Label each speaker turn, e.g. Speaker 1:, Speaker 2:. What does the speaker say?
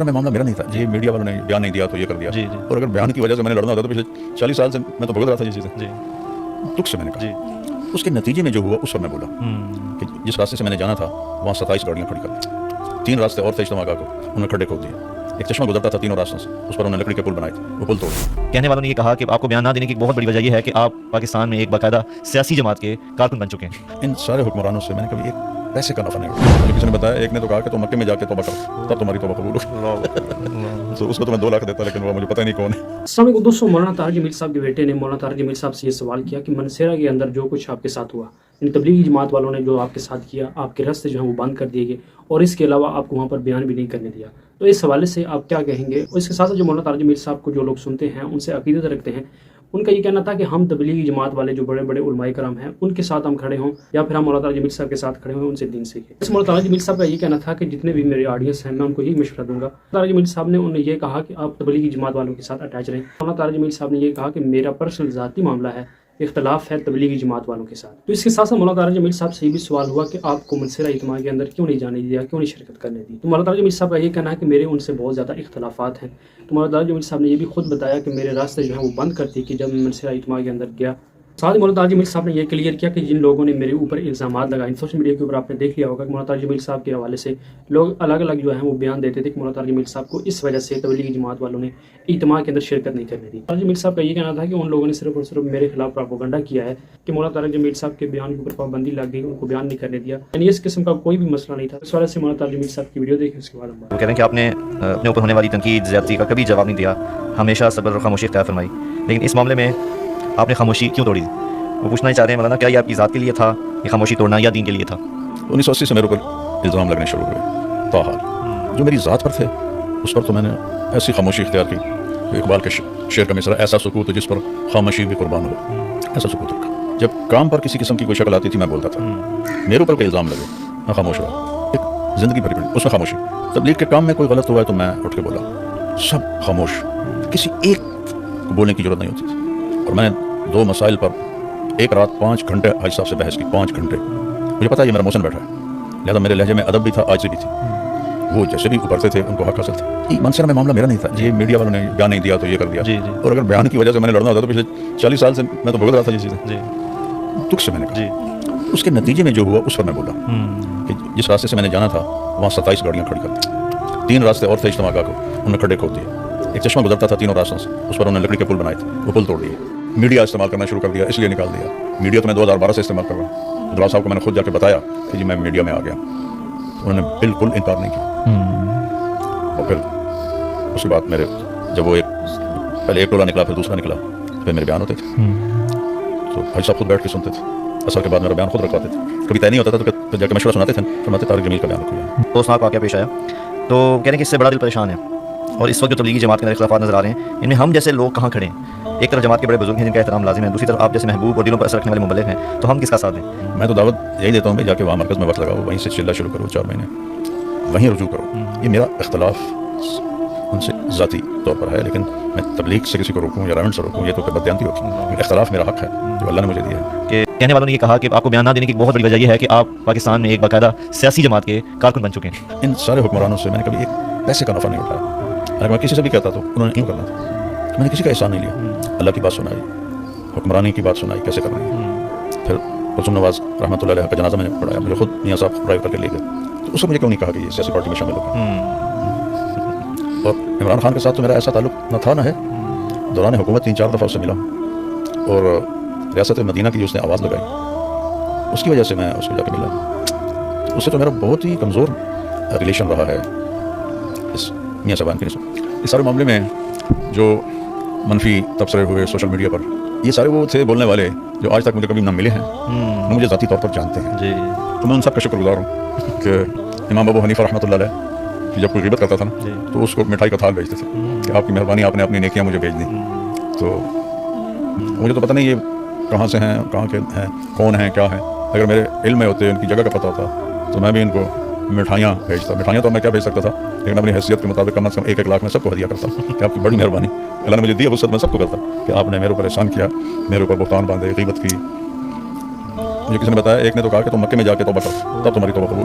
Speaker 1: میں معاملہ میرا نہیں تھا، یہ میڈیا والوں نے بیان نہیں دیا تو یہ کر دیا، اور اگر بیان کی وجہ سے میں نے لڑنا ہوتا تو پچھلے 40 سال سے میں تو بھگت رہا تھا یہ چیزیں، دکھ سے میں نے کہا۔ اس کے نتیجے میں جو ہوا اس پر میں بولا کہ جس راستے سے میں نے جانا تھا وہاں 27 گاڑیاں کھڑی کر دی، 3 راستے اور تھے اجتماع کو انہوں نے کھڈے کھود دیے، ایک چشمہ گزرتا تھا تینوں راستوں سے، اس پر انہوں نے لکڑی کے پل بنائے تھے، وہ پل توڑ دیے۔
Speaker 2: کہنے والوں نے یہ کہا کہ آپ کو بیان نہ دینے کی ایک بہت بڑی وجہ یہ ہے کہ آپ پاکستان میں ایک باقاعدہ سیاسی جماعت کے کارکن بن چکے ہیں۔
Speaker 1: ان سارے حکمرانوں سے میں نے کبھی ایک پیسے کا نفع نہیں اٹھایا۔ مجھے کسی نے بتایا، ایک نے تو کہا کہ تم مکے میں جا کے توبہ کرو تب تمہاری توبہ قبول ہوگی، تو اس کو تو میں 2 لاکھ دیتا، لیکن وہ مجھے پتہ ہی نہیں کون ہے۔
Speaker 3: السلام علیکم دوستوں، مولانا طاہر جمیل صاحب کے بیٹے نے مولانا طاہر جمیل صاحب سے یہ سوال کیا کہ منصیرہ کے اندر جو کچھ آپ کے ساتھ ہوا، یعنی تبلیغی جماعت والوں نے جو آپ کے ساتھ کیا، آپ کے راستے جو ہیں وہ بند کر دیے گئے اور اس کے علاوہ آپ کو وہاں پر بیان بھی نہیں کرنے دیا، تو اس حوالے سے آپ کیا کہیں گے؟ اور اس کے ساتھ جو مولانا طاہر جمیل صاحب کو جو لوگ سنتے ہیں، ان سے عقیدت رکھتے ہیں، ان کا یہ کہنا تھا کہ ہم تبلیغی جماعت والے جو بڑے بڑے علماء کرام ہیں ان کے ساتھ ہم کھڑے ہوں یا پھر ہم مولانا طاہر جمیل صاحب کے ساتھ کھڑے ہوں، ان سے دین سیکھیں۔ اس مولانا طاہر جمیل صاحب کا یہ کہنا تھا کہ جتنے بھی میرے آڈینس ہیں میں ان کو یہی مشورہ دوں گا۔ طاہر جمیل صاحب نے انہیں یہ کہا کہ آپ تبلیغی جماعت والوں کے ساتھ اٹیچ رہیں۔ مولانا طاہر جمیل صاحب نے یہ کہا کہ میرا پرسنل ذاتی معاملہ ہے، اختلاف ہے تبلیغی جماعت والوں کے ساتھ۔ تو اس کے ساتھ ساتھ مولانا طاہر جمیل صاحب سے یہ بھی سوال ہوا کہ آپ کو منصیرہ اجتماع کے اندر کیوں نہیں جانے دیا، کیوں نہیں شرکت کرنے دی؟ تو مولانا طاہر جمیل صاحب کا یہ کہنا ہے کہ میرے ان سے بہت زیادہ اختلافات ہیں۔ تو مولانا طاہر جمیل صاحب نے یہ بھی خود بتایا کہ میرے راستے جو ہیں وہ بند کرتی کہ جب میں منصیرہ اجتماع کے اندر گیا۔ ساتھ ہی مولانا طاہر جمیل صاحب نے یہ کلیئر کیا کہ جن لوگوں نے میرے اوپر الزامات لگائے، سوشل میڈیا کے اوپر آپ نے دیکھ لیا ہوگا کہ مولانا طاہر جمیل صاحب کے حوالے سے لوگ الگ الگ جو ہیں وہ بیان دیتے تھے کہ مولانا طاہر جمیل صاحب کو اس وجہ سے تبلیغی جماعت والوں نے اجتماع کے اندر شرکت نہیں کرنے دی۔ طاہر جمیل صاحب کا یہ کہنا تھا کہ ان لوگوں نے صرف اور صرف میرے خلاف پروپیگنڈا کیا ہے کہ مولانا طاہر جمیل صاحب کے بیان کے اوپر پابندی لگ گئی، ان کو بیان نہیں کرنے دیا، یعنی اس قسم کا کوئی بھی مسئلہ نہیں تھا۔ اس وجہ سے مولانا طاہر جمیل صاحب کی ویڈیو دیکھیں، اس کے بعد ہم
Speaker 2: وہ کہہ رہے ہیں کہ آپ نے اپنے اوپر ہونے والی تنقید، زیادتی کا کبھی جواب نہیں دیا، ہمیشہ صبر اور خاموشی اختیار فرمائی، لیکن اس معاملے میں آپ نے خاموشی کیوں توڑی؟ وہ پوچھنا ہی چاہ رہے ہیں مولانا، کیا یہ آپ کی ذات کے لیے تھا یہ خاموشی توڑنا یا دین کے لیے تھا؟
Speaker 1: 1980 سے میرے اوپر الزام لگنے شروع ہوئے، تاحال جو میری ذات پر تھے اس پر تو میں نے ایسی خاموشی اختیار کی کہ اقبال کے شعر کا مصرع، ایسا سکوت جس پر خاموشی بھی قربان ہو، ایسا سکوت رکھا۔ جب کام پر کسی قسم کی کوئی شکل آتی تھی میں بولتا تھا، میرے اوپر کوئی الزام لگے میں خاموش رہا، ایک زندگی بھری اس میں خاموشی۔ تبلیغ کے کام میں کوئی غلط ہوا ہے تو میں اٹھ کے بولا، سب خاموش، کسی ایک کو بولنے کی ضرورت نہیں ہوتی تھی۔ اور میں نے 2 مسائل پر ایک رات 5 گھنٹے حاج صاحب سے بحث کی، 5 گھنٹے۔ مجھے پتا ہے یہ میرا محسن بیٹھا ہے، لہٰذا میرے لہجے میں ادب بھی تھا، عاجزی بھی تھی، وہ جیسے بھی ابھرتے تھے ان کو حق حاصل تھا۔ منصیرہ میں معاملہ میرا نہیں تھا، یہ میڈیا والوں نے بیان نہیں دیا تو یہ کر دیا، اور اگر بیان کی وجہ سے میں نے لڑنا ہوتا تو پچھلے 40 سال سے میں تو بھگت رہا تھا یہ چیزیں، دکھ سے میں نے کہا۔ اس کے نتیجے میں جو ہوا اس پر میں بولا کہ جس راستے سے میں نے جانا تھا وہاں 27 گاڑیاں کھڑی کر دی، 3 راستے اور تھے اجتماع کو انہوں نے کھڈے کھود دیے، ایک چشمہ گزرتا تھا تینوں راستوں سے، اس پر انہوں نے لکڑی کے پل بنائے تھے، وہ پل توڑ دیے۔ میڈیا استعمال کرنا شروع کر دیا، اس لیے نکال دیا۔ میڈیا تو میں 2012 سے استعمال کر رہا ہوں، دلال صاحب کو میں نے خود جا کے بتایا کہ جی میں میڈیا میں آ گیا، انہوں نے بالکل انکار نہیں کیا۔ اور پھر اس کے بعد میرے جب وہ پہلے ایک ٹولہ نکلا پھر دوسرا نکلا، پھر میرے بیان ہوتے تھے تو بھائی صاحب خود بیٹھ کے سنتے تھے، اثر کے بعد میرا بیان خود رکھواتے تھے، کبھی طے نہیں ہوتا تھا تو پھر جا کے مشورہ سناتے تھے، فرماتے طارق جمیل کا بیان رکھو۔
Speaker 2: افسوسناک واقعہ پیش آیا، تو کہہ رہے ہیں کہ اس سے بڑا دل پریشان ہے، اور اس وقت جو تبلیغی جماعت کے اندر اختلافات نظر آ رہے ہیں ان میں ہم جیسے لوگ کہاں کھڑے ہیں؟ ایک طرف جماعت کے بڑے بزرگ ہیں جن کا احترام لازم ہے، دوسری طرف آپ جیسے محبوب اور دلوں پر اثر رکھنے والے مبلغ ہیں، تو ہم کس کا ساتھ دیں؟
Speaker 1: میں تو دعوت یہی دیتا ہوں کہ جا کے وہاں مرکز میں وقت لگاؤ، وہیں سے چلنا شروع کرو، 4 مہینے وہیں رجوع کرو۔ یہ میرا اختلاف ان سے ذاتی طور پر ہے، لیکن میں تبلیغ سے کسی کو روکوں یا رائن سے روکوں یہ تو پھر بددیانتی ہوتی۔ اختلاف میرا حق ہے جو اللہ نے مجھے دیا ہے۔
Speaker 2: کہ کہنے والوں نے یہ کہا کہ آپ کو بیان نہ دینے کی ایک بہت بڑی وجہ یہ ہے کہ آپ پاکستان میں ایک باقاعدہ سیاسی جماعت کے کارکن بن چکے ہیں۔
Speaker 1: ان سارے حکمرانوں سے میں نے کبھی ایک پیسے کا نفع نہیں اٹھایا، اگر میں کسی سے بھی کہتا تو انہوں نے کیوں کرنا تھا، میں نے کسی کا احسان نہیں لیا، اللہ کی بات سنائی، حکمرانی کی بات سنائی کیسے کرنا ہے۔ پھر کلثوم نواز رحمۃ اللہ علیہ کا جنازہ میں نے پڑھایا، مجھے خود میاں صاحب ڈرائیو کر کے لے گئے، تو اس کو مجھے کیوں نہیں کہا کہ یہ سیاسی پارٹی میں شامل ہو گئے۔ اور عمران خان کے ساتھ تو میرا ایسا تعلق نہ تھا نہ ہے، دوران حکومت 3-4 دفعہ اس سے ملا، اور ریاست مدینہ کی جو اس نے آواز لگائی اس کی وجہ سے میں اس کو جا کے ملا، اس سے تو میرا بہت ہی کمزور ریلیشن رہا ہے اس میاں صاحبان کے نسبت۔ اس سارے معاملے میں جو منفی تبصرے ہوئے سوشل میڈیا پر، یہ سارے وہ تھے بولنے والے جو آج تک مجھے کبھی نہ ملے ہیں، نہ مجھے ذاتی طور پر جانتے ہیں، تو میں ان سب کا شکر گزار ہوں کہ امام ابو حنیفہ رحمۃ اللہ علیہ کہ جب کوئی غیبت کرتا تھا نا تو اس کو مٹھائی کا تھال بھیجتے تھے کہ آپ کی مہربانی، آپ نے اپنی نیکیاں مجھے بھیج دیں۔ تو مجھے تو پتہ نہیں یہ کہاں سے ہیں، کہاں کے ہیں، کون ہیں، کیا ہیں، اگر میرے علم میں ہوتے، ان کی جگہ کا پتہ ہوتا تو میں بھی ان کو مٹھائیاں بھیجتا۔ مٹھائیاں تو میں کیا بھیج سکتا تھا، لیکن اپنی حیثیت کے مطابق کم از کم 1-1 لاکھ میں سب کو ہدیہ کرتا کہ آپ کی بڑی مہربانی، اللہ نے مجھے دی وسعت، میں سب کو کرتا کہ آپ نے میرے اوپر احسان کیا، میرے اوپر بہتان باندھے، غیبت کی۔ مجھے کسی نے بتایا، ایک نے تو کہا کہ تم مکے میں جا کے توبہ کرو تب تمہاری توبہ قبول